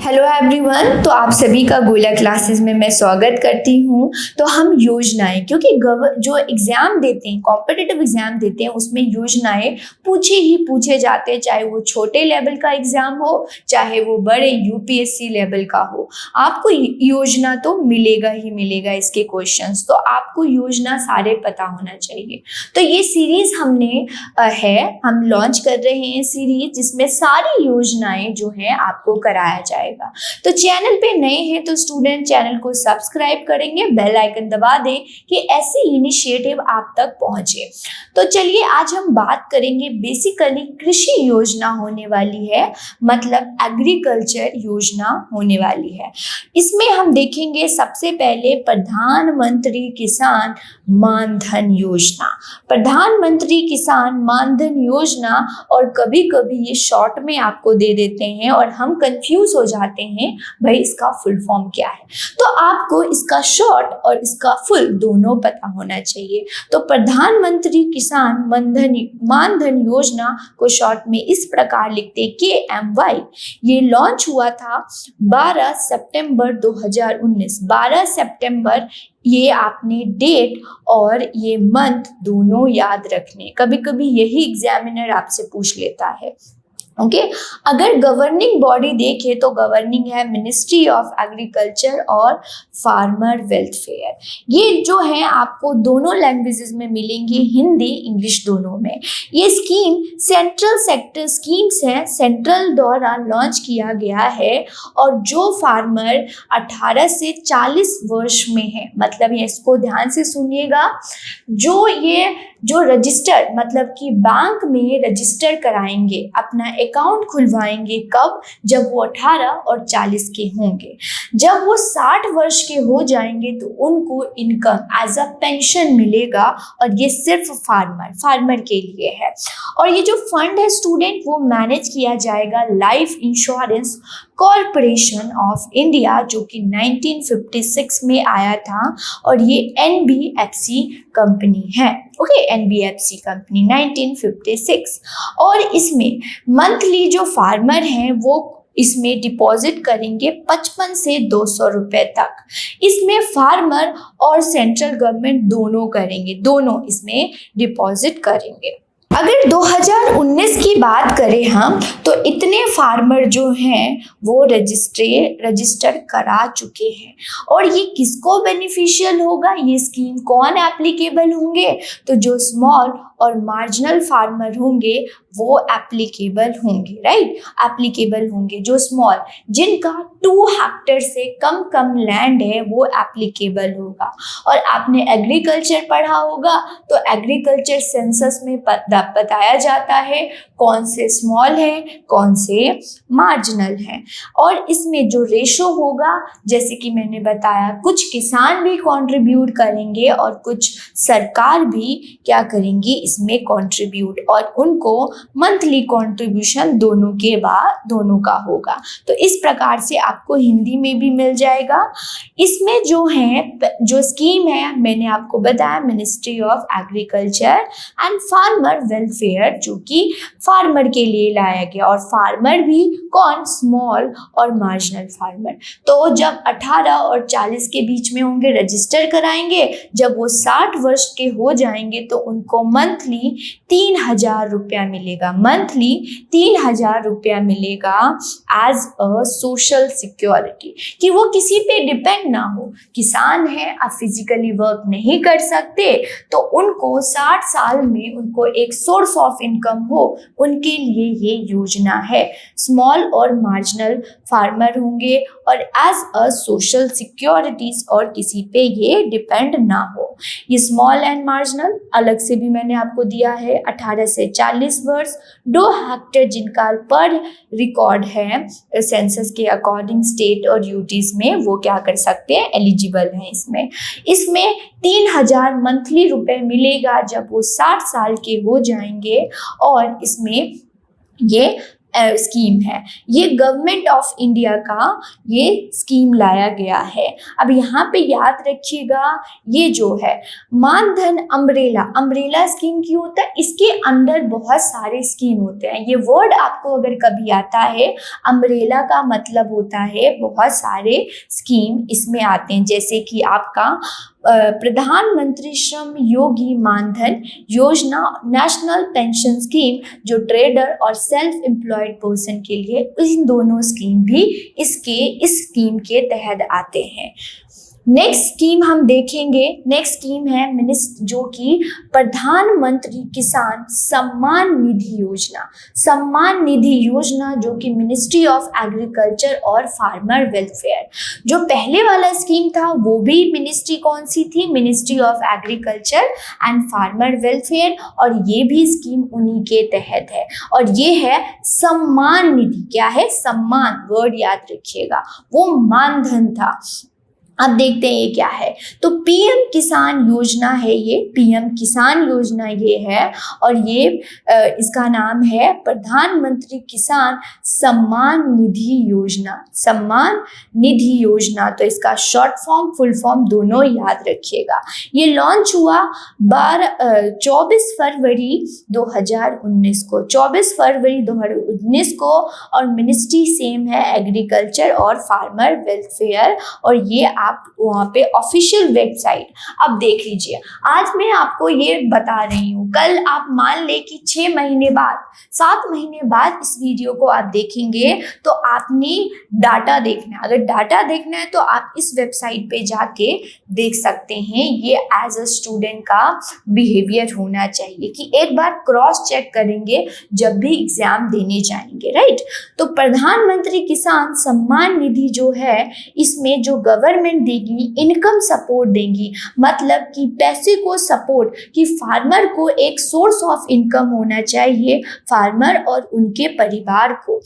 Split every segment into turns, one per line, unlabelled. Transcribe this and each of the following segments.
Hello everyone, तो आप सभी का गोला क्लासेस में मैं स्वागत करती हूँ। तो हम योजनाएं, क्योंकि जो एग्ज़ाम देते हैं, कॉम्पिटिटिव एग्ज़ाम देते हैं, उसमें योजनाएं पूछे जाते हैं, चाहे वो छोटे लेवल का एग्ज़ाम हो, चाहे वो बड़े यूपीएससी लेवल का हो। आपको योजना तो मिलेगा ही मिलेगा इसके क्वेश्चंस, तो आपको योजना सारे पता होना चाहिए। तो ये सीरीज़ हम लॉन्च कर रहे हैं सीरीज, जिसमें सारी योजनाएं जो हैं आपको कराया जाएगा। तो चैनल पे नए हैं तो स्टूडेंट चैनल को सब्सक्राइब करेंगे, बेल आइकन दबा दें कि ऐसे इनिशिएटिव आप तक पहुंचे। तो चलिए आज हम बात करेंगे, बेसिकली कृषि योजना होने वाली है, मतलब एग्रीकल्चर योजना होने वाली है। इसमें हम देखेंगे सबसे पहले प्रधानमंत्री किसान मानधन योजना। प्रधानमंत्री किसान मानधन योजना, और कभी कभी ये शॉर्ट में आपको दे देते हैं और हम कंफ्यूज हो जाते हैं भाई इसका फुल फॉर्म क्या है। तो आपको इसका शॉर्ट और इसका फुल दोनों पता होना चाहिए। तो प्रधानमंत्री किसान मानधन योजना को शॉर्ट में इस प्रकार लिखते हैं KMY। ये लॉन्च हुआ था 12 सितंबर 2019। 12 सितंबर, ये आपने डेट और ये मंथ दोनों याद रखने, कभी कभी यही एग्जामिनर आपसे पूछ लेता है। ओके, अगर गवर्निंग बॉडी देखें तो गवर्निंग है मिनिस्ट्री ऑफ एग्रीकल्चर और फार्मर वेलफेयर। ये जो है आपको दोनों लैंग्वेजेस में मिलेंगी, हिंदी इंग्लिश दोनों में। ये स्कीम सेंट्रल सेक्टर स्कीम्स है, सेंट्रल द्वारा लॉन्च किया गया है। और जो फार्मर 18 से 40 वर्ष में है, मतलब ये इसको ध्यान से सुनिएगा, जो रजिस्टर, मतलब कि बैंक में रजिस्टर कराएंगे, अपना अकाउंट खुलवाएंगे, कब? जब वो 18 और 40 के होंगे। जब वो 60 वर्ष के हो जाएंगे तो उनको इनकम एज अ पेंशन मिलेगा, और ये सिर्फ फार्मर के लिए है। और ये जो फंड है स्टूडेंट, वो मैनेज किया जाएगा life insurance corporation of India, जो कि 1956 में आया था, और ये NBFC कंपनी है। Okay, NBFC company 1956। और इसमें मंथली जो फार्मर हैं वो इसमें डिपॉजिट करेंगे 55 से 200 रुपए तक। इसमें फार्मर और सेंट्रल गवर्नमेंट दोनों करेंगे, दोनों इसमें डिपॉजिट करेंगे। अगर 2019 की बात करें हम, तो इतने फार्मर जो हैं वो रजिस्टर करा चुके हैं। और ये किसको बेनिफिशियल होगा, ये स्कीम कौन एप्लीकेबल होंगे? तो जो स्मॉल और मार्जिनल फार्मर होंगे वो एप्लीकेबल होंगे, राइट, एप्लीकेबल होंगे। जो स्मॉल, जिनका 2 हेक्टेयर से कम लैंड है, वो एप्लीकेबल होगा। और आपने एग्रीकल्चर पढ़ा होगा, तो एग्रीकल्चर सेंसस में बताया जाता है कौन से स्मॉल है, कौन से मार्जिनल है। और इसमें जो रेशो होगा, जैसे कि मैंने बताया, कुछ किसान भी कंट्रीब्यूट करेंगे और कुछ सरकार भी क्या करेंगी, इसमें कंट्रीब्यूट, और उनको मंथली कंट्रीब्यूशन दोनों का होगा। तो इस प्रकार से आपको हिंदी में भी मिल जाएगा। इसमें जो स्कीम है, मैंने आपको बताया ministry of agriculture and farmer welfare, जो कि फार्मर के लिए लाया गया। और फार्मर भी कौन? स्मॉल और मार्जिनल फार्मर। तो जब 18 और 40 के बीच में होंगे, रजिस्टर कराएंगे। जब वो 60 वर्ष के हो जाएंगे तो उनको मंथली 3000 रुपया मिलेगा, मंथली 3000 रुपया मिलेगा एज अ सोशल सिक्योरिटी, कि वो किसी पे डिपेंड ना हो। किसान है, आप फिजिकली वर्क नहीं कर सकते, तो उनको 60 साल में उनको एक सोर्स ऑफ इनकम हो, उनके लिए ये योजना है। स्मॉल और मार्जिनल फार्मर होंगे और एज अ सोशल सिक्योरिटीज, और किसी पे ये डिपेंड ना हो। ये स्मॉल एंड मार्जिनल अलग से भी मैंने आपको दिया है, 18 से 40 वर्ष, 2 हेक्टेयर जिनका पर रिकॉर्ड है सेंसस के अकॉर्डिंग स्टेट और यूटीज में, वो क्या कर सकते हैं, एलिजिबल हैं इसमें 3000 मंथली रुपए मिलेगा जब वो 60 साल के हो जाएंगे। और इसमें ये स्कीम है। ये गवर्नमेंट ऑफ इंडिया का ये स्कीम लाया गया है। अब यहाँ पे याद रखिएगा, ये जो है मानधन अम्ब्रेला स्कीम क्यों होता है, इसके अंदर बहुत सारे स्कीम होते हैं। ये वर्ड आपको अगर कभी आता है, अम्ब्रेला का मतलब होता है बहुत सारे स्कीम इसमें आते हैं, जैसे कि आपका प्रधानमंत्री श्रम योगी मानधन योजना, नेशनल पेंशन स्कीम जो ट्रेडर और सेल्फ एम्प्लॉयड पर्सन के लिए, इन दोनों स्कीम भी इस स्कीम के तहत आते हैं। नेक्स्ट स्कीम हम देखेंगे, नेक्स्ट स्कीम है जो कि प्रधानमंत्री किसान सम्मान निधि योजना। सम्मान निधि योजना जो कि मिनिस्ट्री ऑफ एग्रीकल्चर और फार्मर वेलफेयर, जो पहले वाला स्कीम था वो भी मिनिस्ट्री कौन सी थी, ministry of agriculture and farmer welfare, और ये भी स्कीम उन्हीं के तहत है। और ये है सम्मान निधि। क्या है? सम्मान, वर्ड याद रखिएगा, वो मानधन था। अब देखते हैं ये क्या है। तो पीएम किसान योजना है, ये पीएम किसान योजना ये है, और ये इसका नाम है प्रधानमंत्री किसान सम्मान निधि योजना। सम्मान निधि योजना, तो इसका शॉर्ट फॉर्म फुल फॉर्म दोनों याद रखिएगा। ये लॉन्च हुआ 24 फरवरी 2019 को, 24 फरवरी 2019 को, और मिनिस्ट्री सेम है एग्रीकल्चर और फार्मर वेलफेयर, और ये आप वहाँ पे ऑफिशियल वेबसाइट। अब देख लीजिए, आज मैं आपको ये बता रही हूँ, कल आप मान ले कि 6 महीने बाद, 7 महीने बाद इस वीडियो को आप देखेंगे, तो आपने डाटा देखना है। अगर डाटा देखना है तो आप इस वेबसाइट पे जाके देख सकते हैं। ये एज अ स्टूडेंट का बिहेवियर होना चाहिए कि एक बार क्रॉस चेक करेंगे जब भी एग्जाम देने जाएंगे, राइट। तो प्रधानमंत्री किसान सम्मान निधि जो है, इसमें जो गवर्नमेंट देगी इनकम सपोर्ट देंगी, मतलब कि पैसे को सपोर्ट, कि फार्मर को एक सोर्स ऑफ इनकम होना चाहिए, फार्मर और उनके परिवार को।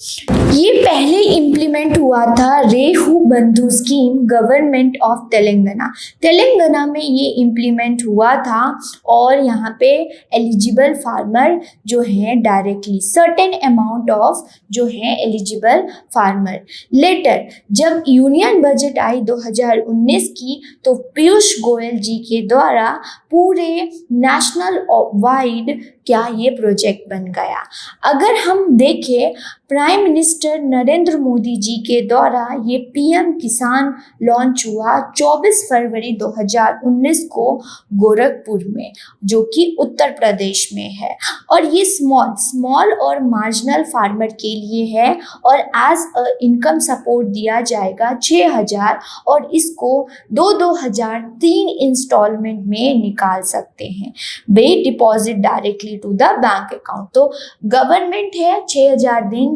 ये पहले इम्प्लीमेंट हुआ था रेहू बंधु स्कीम, गवर्नमेंट ऑफ तेलंगाना में ये इम्प्लीमेंट हुआ था, और यहाँ पे एलिजिबल फार्मर जो हैं डायरेक्टली सर्टेन अमाउंट ऑफ जो है एलिजिबल फार्मर। लेटर जब यूनियन बजट आई 2019 की, तो पीयूष गोयल जी के द्वारा पूरे नेशनल वाइड क्या ये प्रोजेक्ट बन गया। अगर हम देखें, प्राइम मिनिस्टर नरेंद्र मोदी जी के द्वारा ये पीएम किसान लॉन्च हुआ 24 फरवरी 2019 को गोरखपुर में, जो कि उत्तर प्रदेश में है, और ये स्मॉल और मार्जिनल फार्मर के लिए है, और एज अ इनकम सपोर्ट दिया जाएगा 6,000, और इसको 2-2,000 3 इंस्टॉलमेंट में निकाल सकते हैं। वे deposit directly to the bank account. तो गवर्नमेंट है 6,000 देंगी,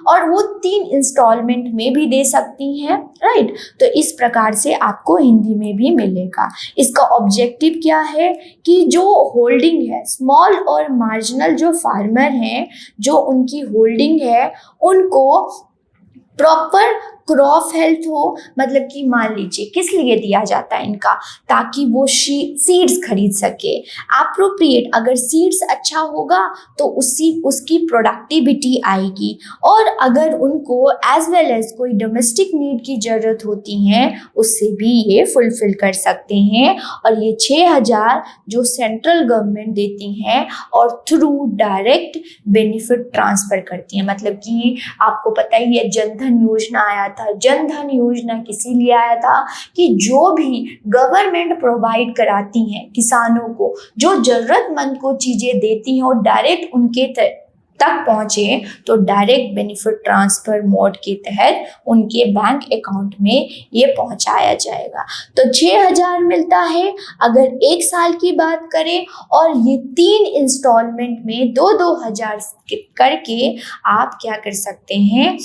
और वो 3 इंस्टॉलमेंट में भी दे सकती हैं, राइट। तो इस प्रकार से आपको हिंदी में भी मिलेगा। इसका ऑब्जेक्टिव क्या है कि जो होल्डिंग है, स्मॉल और मार्जिनल जो फार्मर हैं, जो उनकी होल्डिंग है, उनको प्रॉपर क्रॉप हेल्थ हो, मतलब कि मान लीजिए किस लिए दिया जाता है इनका, ताकि वो सीड्स खरीद सके। एप्रोप्रिएट, अगर सीड्स अच्छा होगा तो उसकी प्रोडक्टिविटी आएगी, और अगर उनको एज वेल एज कोई डोमेस्टिक नीड की ज़रूरत होती है, उससे भी ये फुलफिल कर सकते हैं। और ये 6,000 जो सेंट्रल गवर्नमेंट देती हैं और थ्रू डायरेक्ट बेनिफिट ट्रांसफ़र करती हैं, मतलब कि आपको पता ही है जनधन योजना आया था। जनधन योजना किसी लिए आया था कि जो भी गवर्नमेंट प्रोवाइड कराती हैं किसानों को, जो जरूरतमंद को चीजें देती हैं, और डायरेक्ट उनके तक पहुंचे, तो डायरेक्ट बेनिफिट ट्रांसफर मोड के तहत उनके बैंक अकाउंट में ये पहुंचाया जाएगा। तो 6,000 मिलता है अगर 1 साल की बात करें, और ये 3 इंस्टॉलमेंट में 2-2,000 करके आप क्या कर सकते हैं,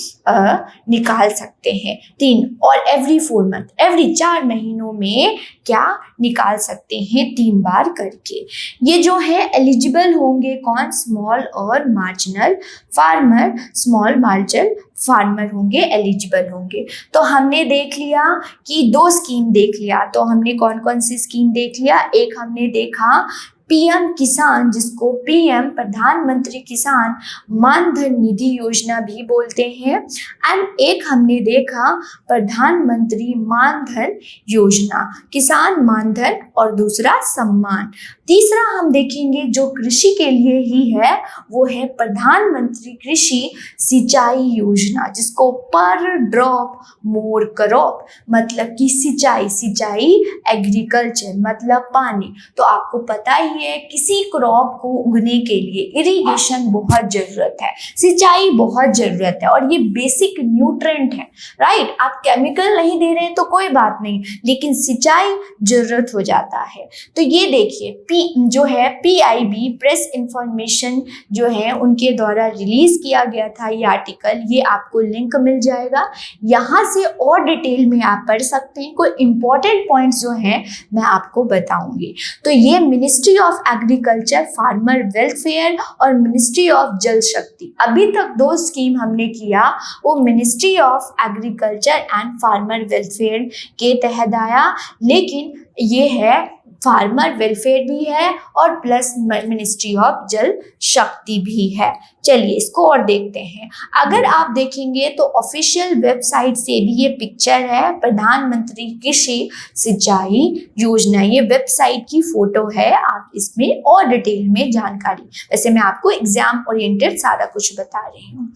निकाल सकते हैं 3, और एवरी 4 मंथ, एवरी 4 महीनों में क्या निकाल सकते हैं 3 बार करके। ये जो है एलिजिबल होंगे कौन, स्मॉल और marginal farmer, small marginal farmer होंगे, एलिजिबल होंगे। तो हमने देख लिया कि 2 स्कीम देख लिया। तो हमने कौन कौन सी स्कीम देख लिया, एक हमने देखा पीएम किसान, जिसको पीएम प्रधानमंत्री किसान मानधन निधि योजना भी बोलते हैं, एंड एक हमने देखा प्रधानमंत्री मानधन योजना, किसान मानधन और दूसरा सम्मान। तीसरा हम देखेंगे जो कृषि के लिए ही है, वो है प्रधानमंत्री कृषि सिंचाई योजना, जिसको पर ड्रॉप मोर क्रॉप, मतलब कि सिंचाई एग्रीकल्चर मतलब पानी। तो आपको पता ही है किसी क्रॉप को उगने के लिए इरिगेशन बहुत जरूरत है, सिंचाई बहुत जरूरत है, और ये बेसिक न्यूट्रेंट है, राइट। आप केमिकल नहीं दे रहे हैं तो कोई बात नहीं, लेकिन सिंचाई जरूरत हो जाता है। तो ये देखिए जो है PIB प्रेस इंफॉर्मेशन जो है उनके द्वारा रिलीज किया गया था ये आर्टिकल, ये आपको लिंक मिल जाएगा, यहाँ से और डिटेल में आप पढ़ सकते हैं। कोई इंपॉर्टेंट पॉइंट्स जो हैं मैं आपको बताऊंगी। तो ये ministry of agriculture, farmer welfare और मिनिस्ट्री ऑफ जल शक्ति, अभी तक 2 स्कीम हमने किया, वो ministry of agriculture and farmer welfare के तहत आया, लेकिन ये है फार्मर वेलफेयर भी है और प्लस मिनिस्ट्री ऑफ जल शक्ति भी है। चलिए इसको और देखते हैं। अगर आप देखेंगे तो ऑफिशियल वेबसाइट से भी ये पिक्चर है, प्रधानमंत्री कृषि सिंचाई योजना, ये वेबसाइट की फोटो है। आप इसमें और डिटेल में जानकारी, वैसे मैं आपको एग्जाम ओरिएंटेड सारा कुछ बता रही हूँ।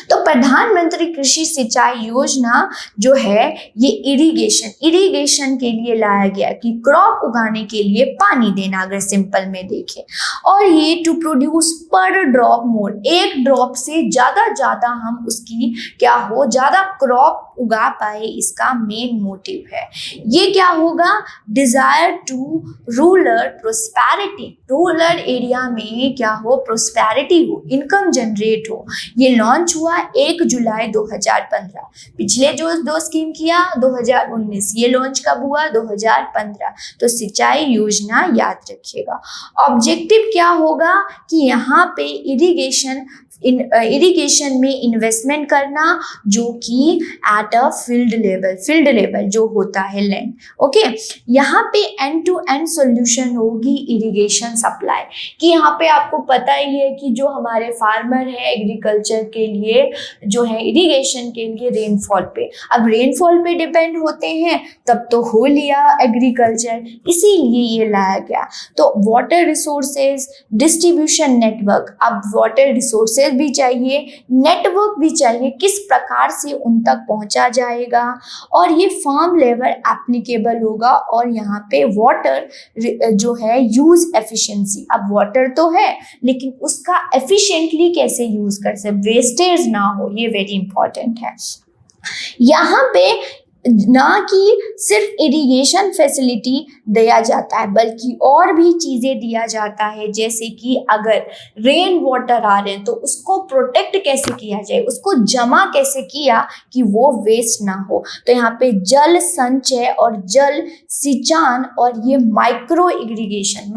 तो प्रधानमंत्री कृषि सिंचाई योजना जो है ये इरिगेशन के लिए लाया गया कि क्रॉप उगाने के लिए पानी देना, अगर सिंपल में देखें, और ये टू प्रोड्यूस पर ड्रॉप मोर, एक ड्रॉप से ज्यादा हम उसकी क्या हो ज्यादा क्रॉप उगा पाए, इसका मेन मोटिव है। ये क्या होगा, desire to rural prosperity, rural area में क्या हो प्रोस्पेरिटी हो, इनकम जनरेट हो। ये लॉन्च हुआ 1 जुलाई 2015। पिछले जो 2 स्कीम किया 2019, ये लॉन्च कब हुआ 2015। तो सिंचाई योजना याद रखिएगा। ऑब्जेक्टिव क्या होगा कि यहाँ पे इरिगेशन में इन्वेस्टमेंट करना, जो कि एट अ फील्ड लेवल जो होता है लैंड, ओके। यहाँ पे एंड टू एंड सॉल्यूशन होगी इरिगेशन सप्लाई, कि यहाँ पे आपको पता ही है कि जो हमारे फार्मर है एग्रीकल्चर के लिए जो है इरिगेशन के लिए रेनफॉल पे, अब रेनफॉल पे डिपेंड होते हैं, तब तो हो लिया एग्रीकल्चर, इसीलिए ये लाया गया। तो वाटर रिसोर्सेज डिस्ट्रीब्यूशन नेटवर्क, अब वाटर रिसोर्सेज भी चाहिए, नेटवर्क भी चाहिए, किस प्रकार से उन तक पहुंचा जाएगा, और ये फार्म लेवल एप्लीकेबल होगा। और यहाँ पे वाटर जो है यूज एफिशिएंसी, अब वाटर तो है लेकिन उसका एफिशिएंटली कैसे यूज कर सकते, वेस्टेज ना हो, ये वेरी इंपॉर्टेंट है। यहाँ पे ना कि सिर्फ इरिगेशन फैसिलिटी दिया जाता है, बल्कि और भी चीज़ें दिया जाता है, जैसे कि अगर रेन वाटर आ रहे हैं तो उसको प्रोटेक्ट कैसे किया जाए, उसको जमा कैसे किया कि वो वेस्ट ना हो। तो यहाँ पे जल संचय और जल सिंचान और ये माइक्रो इरिगेशन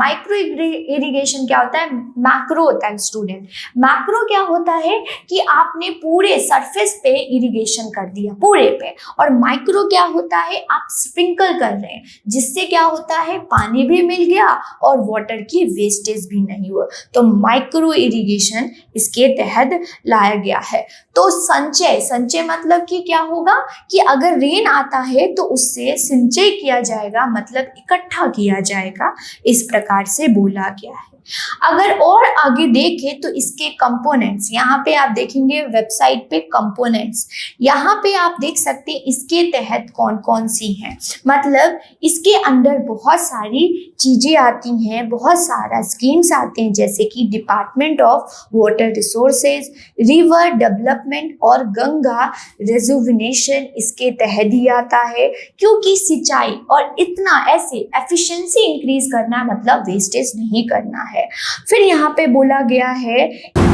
क्या होता है, मैक्रो होता है स्टूडेंट। मैक्रो क्या होता है कि आपने पूरे सरफेस पे इरिगेशन कर दिया पूरे पे, और माइक्रो क्या होता है आप स्प्रिंकल कर रहे हैं, जिससे क्या होता है पानी भी मिल गया और वाटर की वेस्टेज भी नहीं हुआ। तो माइक्रो इरिगेशन इसके तहत लाया गया है। तो संचय मतलब कि क्या होगा कि अगर रेन आता है तो उससे सिंचाई किया जाएगा, मतलब इकट्ठा किया जाएगा, इस प्रकार से बोला गया है। अगर और आगे देखें तो इसके कंपोनेंट्स, यहाँ पे आप देखेंगे वेबसाइट पे कंपोनेंट्स, यहाँ पे आप देख सकते हैं इसके तहत कौन कौन सी हैं, मतलब इसके अंदर बहुत सारी चीजें आती हैं, बहुत सारा स्कीम्स आते हैं, जैसे कि department of water resources, river development और गंगा रेजुविनेशन इसके तहत ही आता है, क्योंकि सिंचाई और इतना ऐसे एफिशिएंसी इंक्रीज करना मतलब वेस्टेज नहीं करना है। फिर यहाँ पे बोला गया है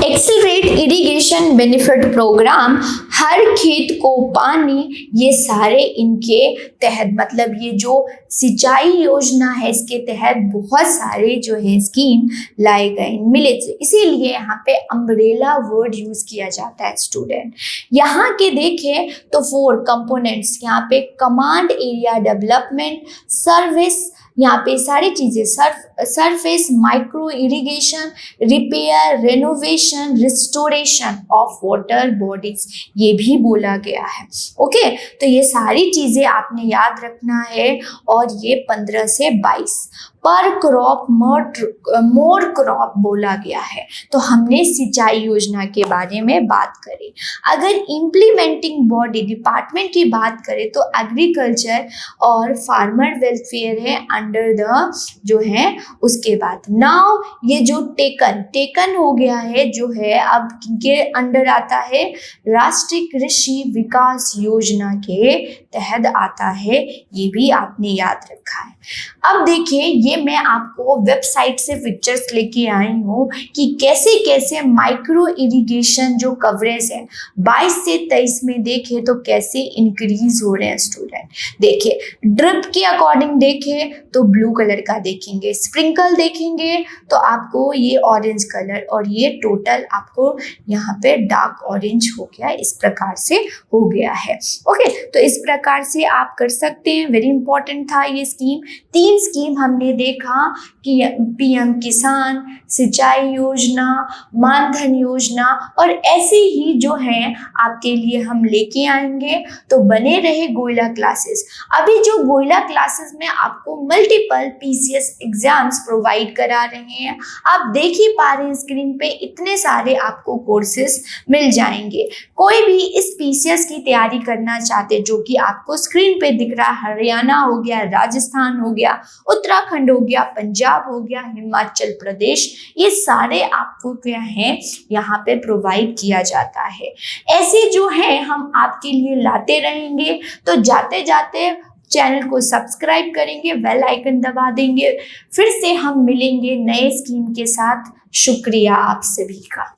एक्सीलरेट इरिगेशन बेनिफिट प्रोग्राम, हर खेत को पानी, ये सारे इनके तहत, मतलब ये जो सिंचाई योजना है इसके तहत बहुत सारे जो है स्कीम लाए गए मिले, इसीलिए यहाँ पे अम्ब्रेला वर्ड यूज किया जाता है स्टूडेंट। यहाँ के देखें तो 4 कंपोनेंट्स, यहाँ पे कमांड एरिया डेवलपमेंट, सर्विस यहाँ पे सारी चीज़ें surface micro irrigation, repair, renovation, restoration of water bodies, ये भी बोला गया है। ओके, तो ये सारी चीज़ें आपने याद रखना है। और ये 15 से 22 पर क्रॉप मोर क्रॉप बोला गया है। तो हमने सिंचाई योजना के बारे में बात करी। अगर इम्प्लीमेंटिंग बॉडी डिपार्टमेंट की बात करें तो एग्रीकल्चर और फार्मर वेलफेयर है अंडर द जो है उसके बाद। नाउ ये जो टेकन हो गया है जो है अब किनके अंडर आता है, राष्ट्रीय कृषि विकास योजना के तहत आता है। ये भी आपने याद रखा है। अब देखिए ये मैं आपको वेबसाइट से पिक्चर्स लेके आई हूँ कि कैसे कैसे माइक्रो इरिगेशन जो कवरेज है 22 से 23 में देखें तो कैसे इंक्रीज हो रहे हैं स्टूडेंट। देखिए ड्रिप के अकॉर्डिंग देखें तो ब्लू कलर का देखेंगे, स्प्रिंकल देखेंगे तो आपको ये ऑरेंज कलर, और ये टोटल आपको यहाँ पे डार्क ऑरेंज हो गया, इस प्रकार से हो गया है। ओके, तो इस प्रकार से आप कर सकते हैं। वेरी इंपॉर्टेंट था ये स्कीम। 3 स्कीम हमने देखा कि पीएम किसान, सिंचाई योजना, मानधन योजना, और ऐसे ही जो है आपके लिए हम लेके आएंगे। तो बने रहे गोयला क्लासेस। अभी जो गोयला क्लासेस में आपको मल्टीपल पीसीएस एग्जाम्स प्रोवाइड करा रहे हैं। आप देख ही पा रहे हैं स्क्रीन पे इतने सारे आपको कोर्सेस मिल जाएंगे। कोई भी इस पीसीएस की तैयारी करना चाहते जो कि आपको स्क्रीन पे दिख रहा, हरियाणा हो गया, राजस्थान हो गया, उत्तराखंड हो गया, पंजाब हो गया, हिमाचल प्रदेश, ये सारे आपको क्या है यहाँ पे प्रोवाइड किया जाता है। ऐसे जो है हम आपके लिए लाते रहेंगे। तो जाते जाते चैनल को सब्सक्राइब करेंगे, बेल आइकन दबा देंगे। फिर से हम मिलेंगे नए स्कीम के साथ। शुक्रिया आप सभी का।